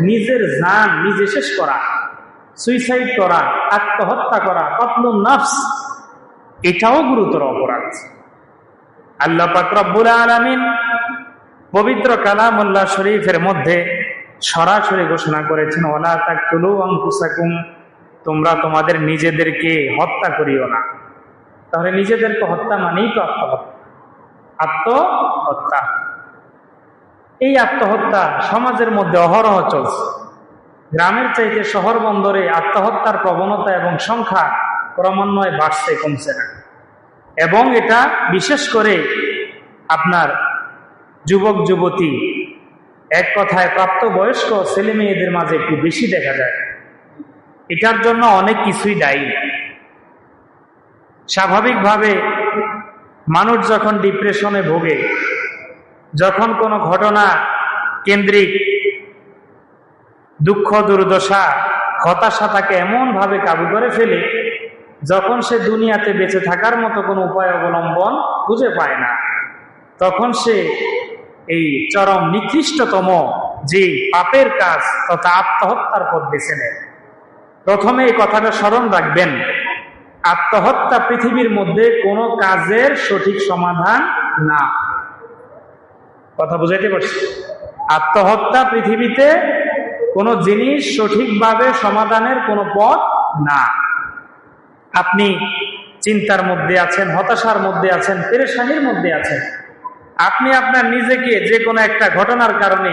নিজের জান নিজে শেষ করা, সুইসাইড করা, আত্মহত্যা করা, কতলুন নফস, এটাও গুরুতর অপরাধ। আল্লাহ পাক রব্বুল আলামিন পবিত্র কালামুল্লাহ শরীফের মধ্যে সরাসরি ঘোষণা করেছেন, ওয়ালা তাকতুলু আনফুসাকুম, তোমরা তোমাদের নিজেদেরকে হত্যা করিও না। তাহলে নিজেদেরকে হত্যা মানেই তো আত্মহত্যা। আত্মহত্যা, এই আত্মহত্যা সমাজের মধ্যে অহরহ চলছে। গ্রামের চাইতে শহর বন্দরে আত্মহত্যার প্রবণতা এবং সংখ্যা ক্রমান্বয়ে বাড়ছে, কমছে না। এবং এটা বিশেষ করে আপনার যুবক যুবতী, এক কথায় প্রাপ্তবয়স্ক ছেলে মেয়েদের মাঝে একটু বেশি দেখা যায়। এটার জন্য অনেক কিছুই দায়ী। স্বাভাবিকভাবে মানুষ যখন ডিপ্রেশনে ভোগে, যখন কোনো ঘটনা কেন্দ্রিক দুঃখ দুর্দশা হতাশা তাকে এমন ভাবে কাবু করে ফেলে, যখন সে দুনিয়াতে বেঁচে থাকার মতো কোনো উপায় অবলম্বন খুঁজে পায় না, তখন সে এই চরম নিকৃষ্টতম যে পাপের কাজ তথা আত্মহত্যার পথ বেছে নেয়। প্রথমে এই কথাটা স্মরণ রাখবেন, আত্মহত্যা পৃথিবীর মধ্যে কোনো কাজের সঠিক সমাধান না। কথা বুঝাইতে পারছি? আত্মহত্যা পৃথিবীতে কোনো জিনিস সঠিকভাবে সমাধানের কোনো পথ না। আপনি চিন্তার মধ্যে আছেন, হতাশার মধ্যে আছেন, পেরেশানির মধ্যে আছেন, আপনি আপনার নিজেকে যে কোনো একটা ঘটনার কারণে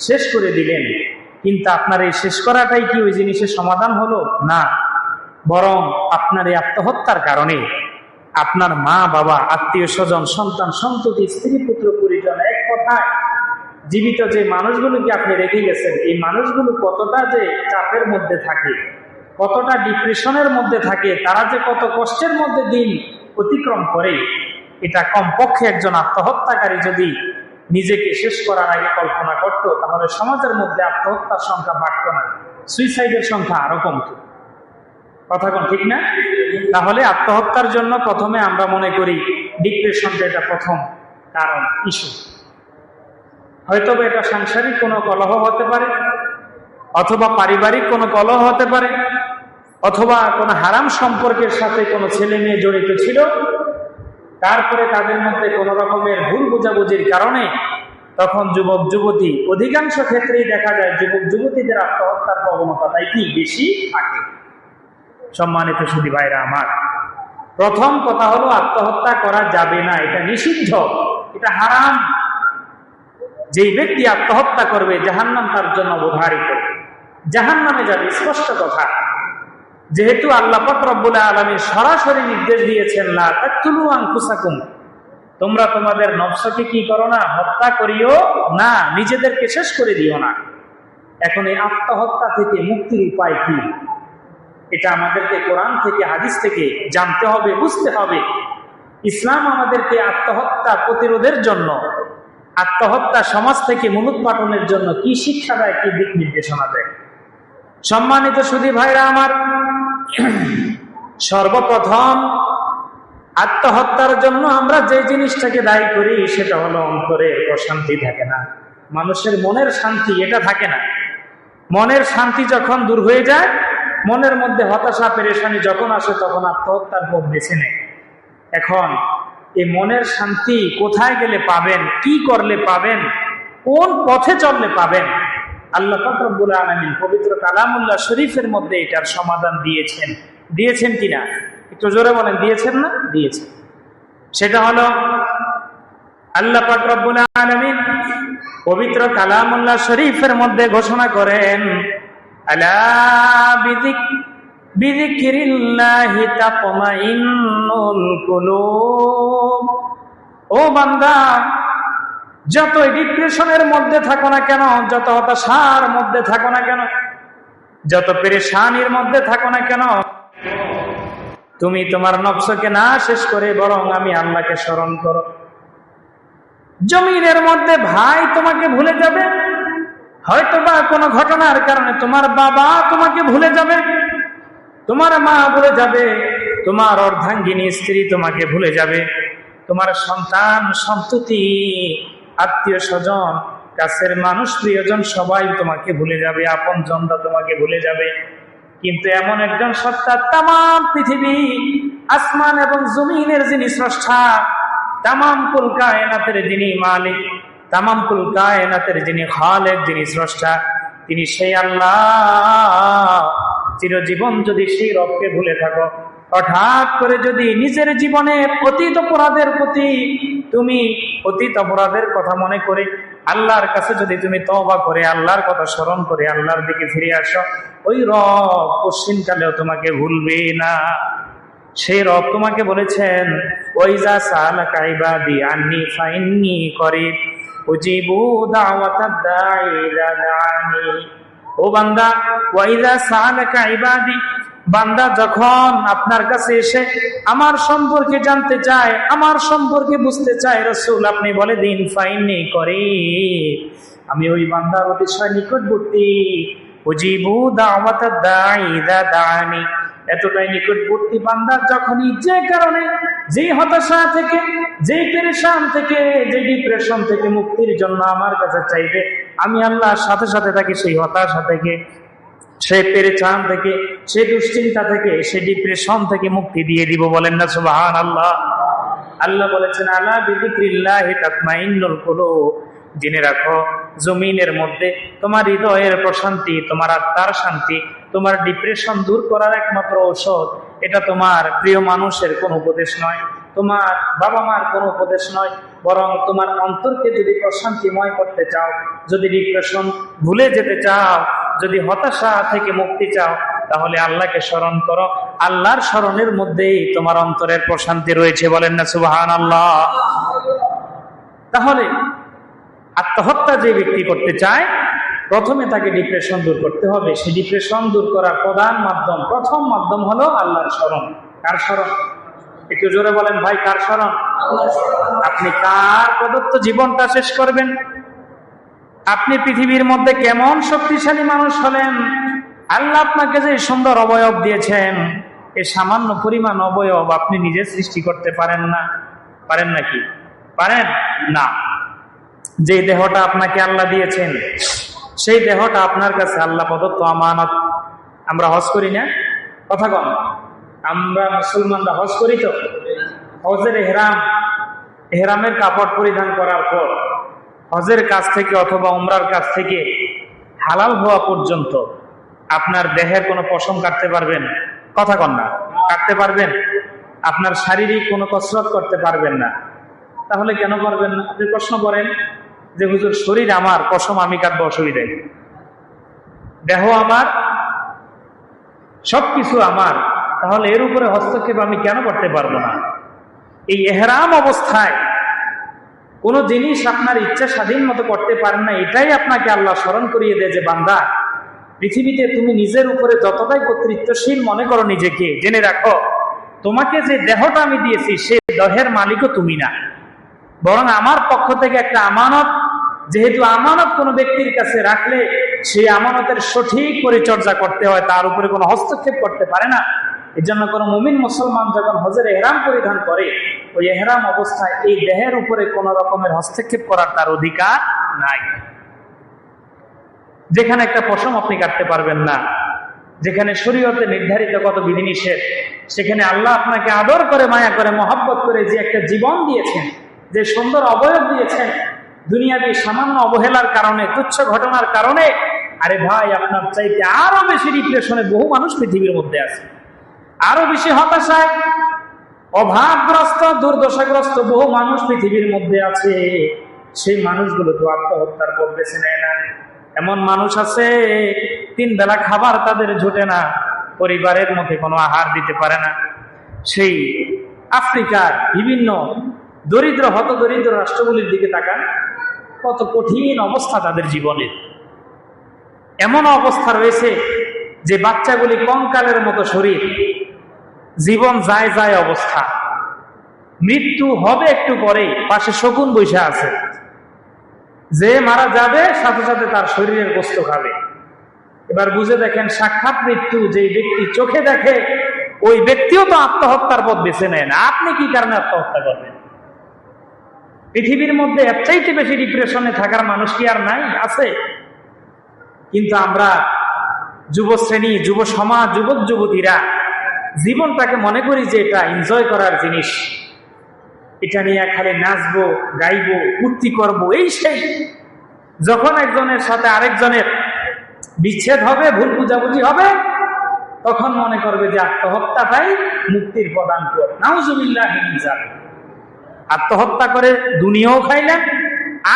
শেষ করে দিলেন, কিন্তু আপনার এই শেষ করাটাই কি ওই জিনিসের সমাধান হলো? না, বরং আপনার এই আত্মহত্যার কারণে আপনার মা বাবা, আত্মীয় স্বজন, সন্তান সন্ততি, স্ত্রী পুত্র পরিজন, এক কথায় জীবিত যে মানুষগুলোকে আপনি রেখে গেছেন, এই মানুষগুলো কতটা যে চাপের মধ্যে থাকে, কতটা ডিপ্রেশনের মধ্যে থাকে, তারা যে কত কষ্টের মধ্যে দিন অতিক্রম করে, এটা কমপক্ষে একজন আত্মহত্যাকারী যদি নিজেকে শেষ করার আগে কল্পনা করত, তাহলে সমাজের মধ্যে আত্মহত্যার সংখ্যা বাড়ত না, সুইসাইডের সংখ্যা আরো কমত। কথা কোন ঠিক না? তাহলে আত্মহত্যার জন্য প্রথমে আমরা মনে করি ডিপ্রেশনটা এটা প্রথম কারণ, ইস্যু। হয়তো এটা সাংসারিক কোনো কলহ হতে পারে, অথবা পারিবারিক কোনো কলহ হতে পারে, অথবা কোনো হারাম সম্পর্কের সাথে কোনো ছেলে মেয়ে জড়িত ছিল, তারপরে তাদের মধ্যে কোনো রকমের ভুল বোঝাবুঝির কারণে তখন যুবক যুবতী, অধিকাংশ ক্ষেত্রেই দেখা যায় যুবক যুবতীদের আত্মহত্যার প্রবণতাটাই কি বেশি থাকে। সম্মানিত সুধী ভাইরা আমার, প্রথম কথা হলো আত্মহত্যা করা যাবে না, এটা নিষিদ্ধ, এটা হারাম। যেই ব্যক্তি আত্মহত্যা করবে জাহান্নাম তার জন্য অবধারিত, জাহান্নামে যাবে, স্পষ্ট কথা। যেহেতু আল্লাহ পাক রব্বুল আলামিন সরাসরি নির্দেশ দিয়েছেন, লা তাকতুলু আনফুসাকুম, তোমরা তোমাদের নফসকে কি করো না, হত্যা করিও না, নিজেদেরকে শেষ করে দিও না। এখন এই আত্মহত্যা থেকে মুক্তির উপায় কি? এটা আমাদেরকে কোরআন থেকে, হাদিস থেকে জানতে হবে, বুঝতে হবে। ইসলাম আমাদেরকে আত্মহত্যা প্রতিরোধের জন্য, আত্মহত্যা সমাজ থেকে মূলোৎপাটনের জন্য কি শিক্ষা দেয়, কি দিক নির্দেশনা দেয়। সম্মানিত সুধী ভাইরা আমার, সর্বপ্রথম আত্মহত্যার জন্য আমরা যে জিনিসটাকে দায়ী করি সেটা হলো অন্তরে প্রশান্তি থাকে না, মানুষের মনের শান্তি এটা থাকে না। মনের শান্তি যখন দূর হয়ে যায়, মনের মধ্যে হতাশা পেরেশানি যখন আসে, তখন আত্মহত্যার পথ বেছে নেয়। এখন এই মনের শান্তি কোথায় গেলে পাবেন, কি করলে পাবেন, কোন পথে চললে পাবেন? আল্লাহ পাক রব্বুল আলামিন পবিত্র কালামুল্লাহ শরীফের মধ্যে এটার সমাধান দিয়েছেন। দিয়েছেন কিনা একটু জোরে বলেন, দিয়েছেন না? দিয়েছেন। সেটা হলো আল্লাহ পাক রব্বুল আলামিন পবিত্র কালামুল্লাহ শরীফের মধ্যে ঘোষণা করেন, আলা বিযিকরিল্লাহি তাতমাইন্নুল কুলুব। ও বান্দা, যতই ডিপ্রেশনের মধ্যে থাকো না কেন, যত হতাশার মধ্যে থাকো না কেন, যত পেরেশানির মধ্যে থাকো না কেন, তুমি তোমার নফসকে না শেষ করে বরং আমি আল্লাহকে স্মরণ করো। জমিনের মধ্যে ভাই তোমাকে ভুলে যাবে, হয়তোবা কোনো ঘটনার কারণে তোমার বাবা তোমাকে ভুলে যাবে, তোমার মা ভুলে যাবে, তোমার অর্ধাঙ্গিনী স্ত্রী তোমাকে ভুলে যাবে, তোমার সন্তান সন্ততি আত্মীয় স্বজন কাছের মানুষ প্রিয়জন সবাই তোমাকে ভুলে যাবে, আপন জনরা তোমাকে ভুলে যাবে, কিন্তু এমন একজন সত্তা তামাম পৃথিবী আসমান এবং জমিনের যিনি স্রষ্টা, তামাম কুল কায়নাতের যিনি মালিক, তামাম কুল কায়নাতের যিনি খালেক, যিনি স্রষ্টা, তিনি সেই আল্লাহ। চিরজীবন যদি সেই রবকে ভুলে থাকো, হঠাৎ করে যদি নিজের জীবনে অতীত অপরাধের প্রতি তুমি অতীত অপরাধের কথা মনে করে আল্লাহর কাছে যদি তুমি তওবা করে আল্লাহর কথা স্মরণ করে আল্লাহর দিকে ফিরে আসো, ওই রব পশ্চিমকালেও তোমাকে ভুলবে না। সেই রব তোমাকে বলেছেন, ওয়াইজা সালাকা ইবাদি আন্নী ফাইন্নী করিব উজিবু দাওয়াতাদ দাঈ ইযা দাআনি। ও বান্দা, ওয়াইজা সালাকা ইবাদি, বান্দা যখন আপনার কাছে এসে আমার সম্পর্কে জানতে চায়, আমার সম্পর্কে বুঝতে চায়, রাসূল আপনি বলে দিন ফাইন্নী করিব, আমি ওই বান্দার অতিশয় নিকটবর্তী। উজিবু দাওয়াতাদ দাঈ ইযা দাআনি, এতটাই নিকটবর্তী বান্দা যখনই যে কারণে, যে হতাশা থেকে, যে পেরেশান থেকে, যে ডিপ্রেশন থেকে মুক্তির জন্য আমার কাছে চাইবে, আমি আল্লাহর সাথে সাথে তাকে সেই হতাশা থেকে, সে পেরেশান থেকে, সে দুশ্চিন্তা থেকে, সে ডিপ্রেশন থেকে মুক্তি দিয়ে দিব। বলেন না সুবহানাল্লাহ। আল্লাহ বলেছেন, আলা বিযিক্রিল্লাহি তাতমাইন্নুল কুলুব, জেনে রাখো জমিনের মধ্যে তোমার হৃদয়ের প্রশান্তি, তোমার আত্মার শান্তি, তোমার ডিপ্রেশন দূর করার একমাত্র ঔষধ, এটা তোমার প্রিয় মানুষের কোনো উপদেশ নয়, তোমার বাবা মার কোনো উপদেশ নয়, বরং তোমার অন্তরকে যদি প্রশান্তিময় করতে চাও, যদি ডিপ্রেশন ভুলে যেতে চাও, যদি হতাশা থেকে মুক্তি চাও, তাহলে আল্লাহকে স্মরণ করো। আল্লাহর স্মরণের মধ্যেই তোমার অন্তরের প্রশান্তি রয়েছে। বলেন না সুবহানাল্লাহ। তাহলে আত্মহত্যা যে ব্যক্তি করতে চায়, প্রথমে তাকে ডিপ্রেশন দূর করতে হবে। সেই ডিপ্রেশন দূর করার প্রধান মাধ্যম, প্রথম মাধ্যম হলো আল্লাহর স্মরণ। কার স্মরণ? একটু জোরে বলেন ভাই, কার স্মরণ? আপনি কার প্রদত্ত জীবনটা শেষ করবেন? আপনি পৃথিবীর মধ্যে কেমন শক্তিশালী মানুষ হলেন? আল্লাহ আপনাকে যে সুন্দর অবয়ব দিয়েছেন, এই সামান্য পরিমাণ অবয়ব আপনি নিজে সৃষ্টি করতে পারেন না। পারেন নাকি? পারেন না। যে দেহটা আপনাকে আল্লাহ দিয়েছেন, সেই দেহটা আপনার কাছে আল্লাহ প্রদত্ত আমানত। আমরা হজ করি না? কথা কম। আমরা মুসলমানরা হজ করি তো? হজের এহরামের কাপড় পরিধান করার পর হজের কাছ থেকে অথবা উমরার কাছ থেকে হালাল হওয়া পর্যন্ত আপনার দেহের কোনো পশম কাটতে পারবেন? কথা কন না। কাটতে পারবেন? আপনার শারীরিক কোনো কসরত করতে পারবেন না। তাহলে কেন পারবেন না? আপনি প্রশ্ন করেন যে হুজুর, শরীর আমার, পশম আমি কাটবো, অসুবিধা, দেহ আমার, সবকিছু আমার, তাহলে এর উপরে হস্তক্ষেপ আমি কেন করতে পারবো না? এই এহরাম অবস্থায় কোনো জিনিস আপনার ইচ্ছা স্বাধীন মতো করতে পারেন না। এটাই আপনাকে আল্লাহ স্মরণ করিয়ে দেয় যে বান্দা, পৃথিবীতে তুমি নিজের উপরে যতটাই কর্তৃত্বশীল মনে করো নিজেকে, জেনে রাখো তোমাকে যে দেহটা আমি দিয়েছি, সে দেহের মালিকও তুমি না, বরং আমার পক্ষ থেকে একটা আমানত। যেহেতু আমানত কোনো ব্যক্তির কাছে রাখলে সেই আমানতের সঠিক পরিচর্যা করতে হয়, তার উপরে কোনো হস্তক্ষেপ করতে পারে না। এই জন্য কোনো মুমিন মুসলমান যখন হজের এহরাম পরিধান করে, ওই এহরাম অবস্থায় এই দেহের উপরে কোনো রকমের হস্তক্ষেপ করার তার অধিকার নাই। যেখানে একটা পশম আপনি কাটতে পারবেন না, যেখানে শরীয়তে নির্ধারিত কত বিধিনিষেধ, সেখানে আল্লাহ আপনাকে আদর করে, মায়া করে, মহব্বত করে যে একটা জীবন দিয়েছেন, যে সুন্দর অবয়ব দিয়েছেন, দুনিয়াবি সামান্য অবহেলার কারণে, তুচ্ছ ঘটনার কারণে, আরে ভাই, আপনার চাইতে আরো বেশি ডিপ্রেশনে বহু মানুষ পৃথিবীর মধ্যে আছে, আরো বেশি হতাশায়, অভাবগ্রস্ত, দুর্দশাগ্রস্ত বহু মানুষ পৃথিবীর মধ্যে আছে। সেই মানুষগুলো তো আত্মহত্যার পথ বেছে নেয় না। এমন মানুষ আছে 3 বেলা খাবার তাদের জোটে না, পরিবারের মধ্যে কোনো আহার দিতে পারে না। সেই আফ্রিকার বিভিন্ন দরিদ্র, হত দরিদ্র রাষ্ট্রগুলির দিকে তাকান, কত কঠিন অবস্থা তাদের জীবনের। এমন অবস্থা রয়েছে যে বাচ্চাগুলি কঙ্কালের মতো শরীর, জীবন যায় যায় অবস্থা, মৃত্যু হবে একটু পরে, পাশে শকুন বৈশা আছে, যে মারা যাবে সাথে সাথে তার শরীরের গোস্ত খাবে। এবার বুঝে দেখেন, সাক্ষাৎ মৃত্যু যেই ব্যক্তি চোখে দেখে, ওই ব্যক্তিও তো আত্মহত্যার পথ বেছে নেয় না। আপনি কি কারণে আত্মহত্যা করবেন? পৃথিবীর মধ্যে এর চাইতে বেশি ডিপ্রেশনে থাকার মানুষ কি আর নাই? আছে। কিন্তু আমরা যুব শ্রেণী, যুব সমাজ, যুবক যুবতীরা জীবনটাকে মনে করি যে এটা এনজয় করার জিনিস, এটা নিয়ে খালি নাচবো, গাইবো, ফুর্তি করবো, এই সেই। যখন একজনের সাথে আরেকজনের বিচ্ছেদ হবে, ভুল বুঝাবুঝি হবে, তখন মনে করবে যে আত্মহত্যাটাই মুক্তির প্রধান পথ। নাউজুবিল্লাহ মিন যালিক। আত্মহত্যা করে দুনিয়াও খাইলেন,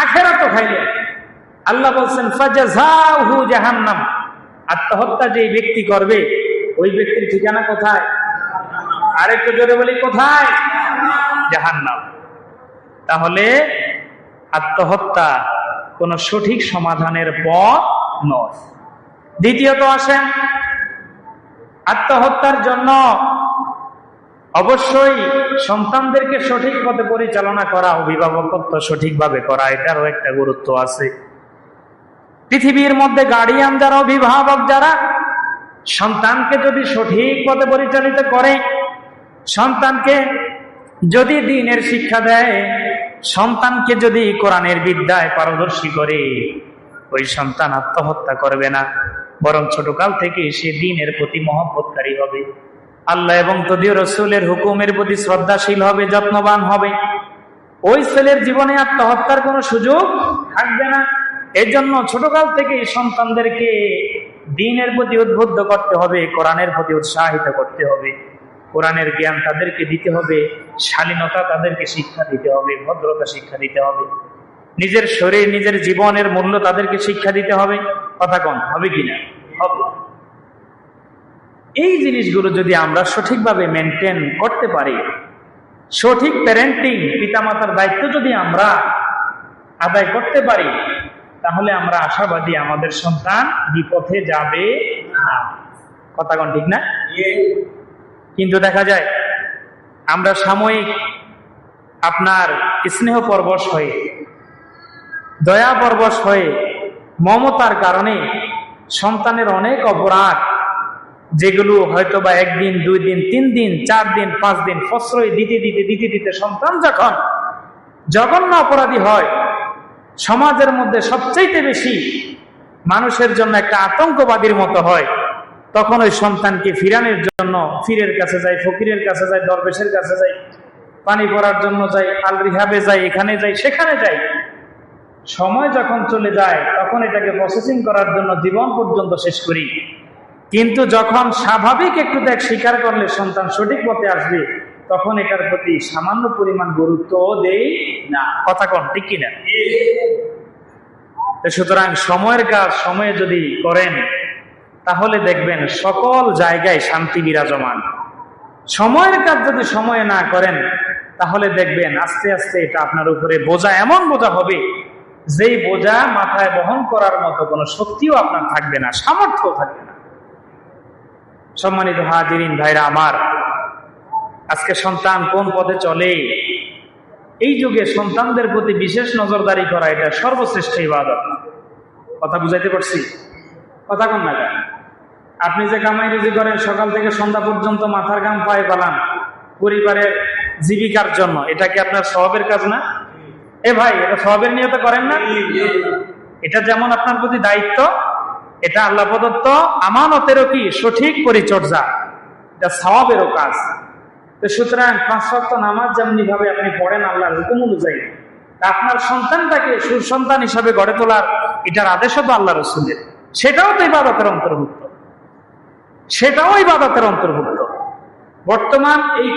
আখিরাতও খাইলেন। আল্লাহ বলছেন ফাজাযাউহু জাহান্নাম। আত্মহত্যা যে ব্যক্তি করবে ওই ব্যক্তির ঠিকানা কোথায়? আরেকটু জোরে বলি, কোথায়? জাহান্নাম। তাহলে আত্মহত্যা কোন সঠিক সমাধানের পথ নয়। দ্বিতীয়ত আসেন, আত্মহত্যার জন্য অবশ্যই সন্তানদেরকে সঠিক পথে পরিচালনা করা, অভিভাবকত্ব সঠিকভাবে করা, এটারও একটা গুরুত্ব আছে। পৃথিবীর মধ্যে গার্ডিয়ান যারা, অভিভাবক যারা, সন্তানকে যদি সঠিক পথে পরিচালিত করে, সন্তানকে যদি দ্বীনের শিক্ষা দেয়, সন্তানকে যদি কোরআনের বিদ্যায় পারদর্শী করে, ওই সন্তান আত্মহত্যা করবে না, বরং ছোটকাল থেকে সে দ্বীনের প্রতি মহব্বতকারী হবে, আল্লাহ এবং তদীয় রাসূলের হুকুমের প্রতি শ্রদ্ধাশীল হবে, যত্নবান হবে। ওই ছেলের জীবনে আত্মহত্যার কোনো সুযোগ থাকবে না। এর জন্য ছোটকাল থেকে সন্তানদেরকে দ্বীনের প্রতি উদ্বুদ্ধ করতে হবে, কোরআনের প্রতি উৎসাহিত করতে হবে, কোরআনের জ্ঞান তাদেরকে দিতে হবে, শালীনতা তাদেরকে শিক্ষা দিতে হবে, ভদ্রতা শিক্ষা দিতে হবে, নিজের শরীর, নিজের জীবনের মূল্য তাদেরকে শিক্ষা দিতে হবে। কথা কন হবে কিনা? হবে। এই জিনিসগুলো যদি আমরা সঠিকভাবে মেনটেন করতে পারি, সঠিক প্যারেন্টিং, পিতামাতার দায়িত্ব যদি আমরা আদায় করতে পারি, তাহলে আমরা আশাবাদী আমাদের সন্তান বিপথে যাবে না। কথা কন ঠিক না? কিন্তু দেখা যায় আমরা সাময়িক আপনার স্নেহ পরবশ হয়ে, দয়া পরবশ হয়ে, মমতার কারণে সন্তানের অনেক অপরাধ, যেগুলো হয়তো বা একদিন, 2 দিন, 3 দিন, 4 দিন, 5 দিন প্রশ্রয় দিতে দিতে সন্তান যখন জঘন্য অপরাধী হয়, সমাজের মধ্যে সবচাইতে বেশি মানুষের জন্য একটা আতঙ্কবাদীর মতো হয়, তখন ওই সন্তানকে ফিরানোর জন্য পীরের কাছে যায়, ফকিরের কাছে যায়, দরবেশের কাছে যায়, পানি পড়ার জন্য যায়, আল রিহাবে যায়, এখানে যায়, সেখানে যায়। সময় যখন চলে যায় তখন এটাকে প্রসেসিং করার জন্য জীবন পর্যন্ত শেষ করি। কিন্তু যখন স্বাভাবিক একটু দেখ স্বীকার করলে সন্তান সঠিক পথে আসবে, তখন এটার প্রতি সামান্য পরিমাণ গুরুত্ব দেই না। কথা কন ঠিক কিনা? সুতরাং সময়ের কাজ সময়ে যদি করেন, তাহলে দেখবেন সকল জায়গায় শান্তি বিরাজমান। সময়ের কাজ যদি সময়ে না করেন, তাহলে দেখবেন আস্তে আস্তে এটা আপনার উপরে বোঝা, এমন বোঝা হবে যেই বোঝা মাথায় বহন করার মতো কোনো শক্তিও আপনার থাকবে না, সামর্থ্য থাকবে না। সম্মানিত হাজিরিন ভাইরা আমার, আজকে সন্তান কোন পথে চলে, এই যুগে সন্তানদের প্রতি বিশেষ নজরদারি করা এটা সর্বশ্রেষ্ঠ ইবাদত। কথা বুঝাইতে পারছি? কথা কোন না? আপনি যে কামাই রুজি করেন, সকাল থেকে সন্ধ্যা পর্যন্ত মাথার ঘাম পায়ে ফেলান পরিবারের জীবিকার জন্য, এটা কি আপনার সওয়াবের কাজ না? এ ভাই, এটা সওয়াবের নিয়তে করেন না? এটা যেমন আপনার প্রতি দায়িত্ব, এটা আল্লাহ প্রদত্ত আমানতেরও কি সঠিক পরিচর্যা, এটা সওয়াবেরও কাজ। তো সুতরাং 5 ওয়াক্ত নামাজ যেমনি ভাবে আপনি পড়েন আল্লাহর হুকুম অনুযায়ী, আপনার সন্তানটাকে সুসন্তান হিসাবে গড়ে তোলার এটার আদেশও তো আল্লাহ রাসূলের, সেটাও তো ইবাদতের অন্তর্ভুক্ত, সেটাও ইবাদতের অন্তর্ভুক্ত। বর্তমান এই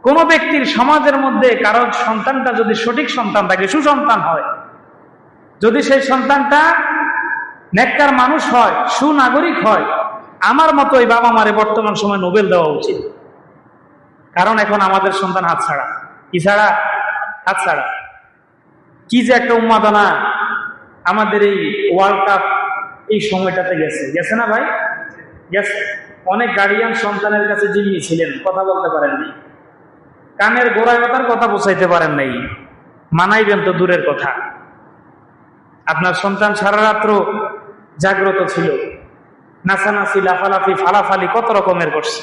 কোন ব্যক্তির সমাজের মধ্যে কারো সন্তানটা যদি সঠিক সন্তান থাকে, সুসন্তান হয়, যদি সেই সন্তানটা নেককার মানুষ হয়, সুনাগরিক হয়, আমার মতো এই বাবা মারে বর্তমান সময় নোবেল দেওয়া উচিত। কারণ এখন আমাদের সন্তান হাতছাড়া। কি ছাড়া? হাতছাড়া। কি যে একটা উন্মাদনা আমাদের এই ওয়ার্ল্ড কাপ এই সময়টাতে গেছে না ভাই? গেছে। অনেক গার্ডিয়ান সন্তানের কাছে জিম্মি ছিলেন, কথা বলতে পারেননি, কানের গোড়ায় কথার কথা বোঝাইতে পারেন নাই, মানাইবেন তো দূরের কথা। আপনার সন্তান সারা রাত্র জাগ্রত ছিল, নাচানাচি, লাফালাফি, ফালাফালি কত রকমের করছে।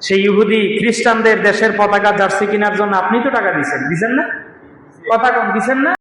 সেই ইহুদি খ্রিস্টানদের দেশের পতাকা জার্সি কেনার জন্য আপনি তো টাকা দিচ্ছেন না? কথা কম দিচ্ছেন না?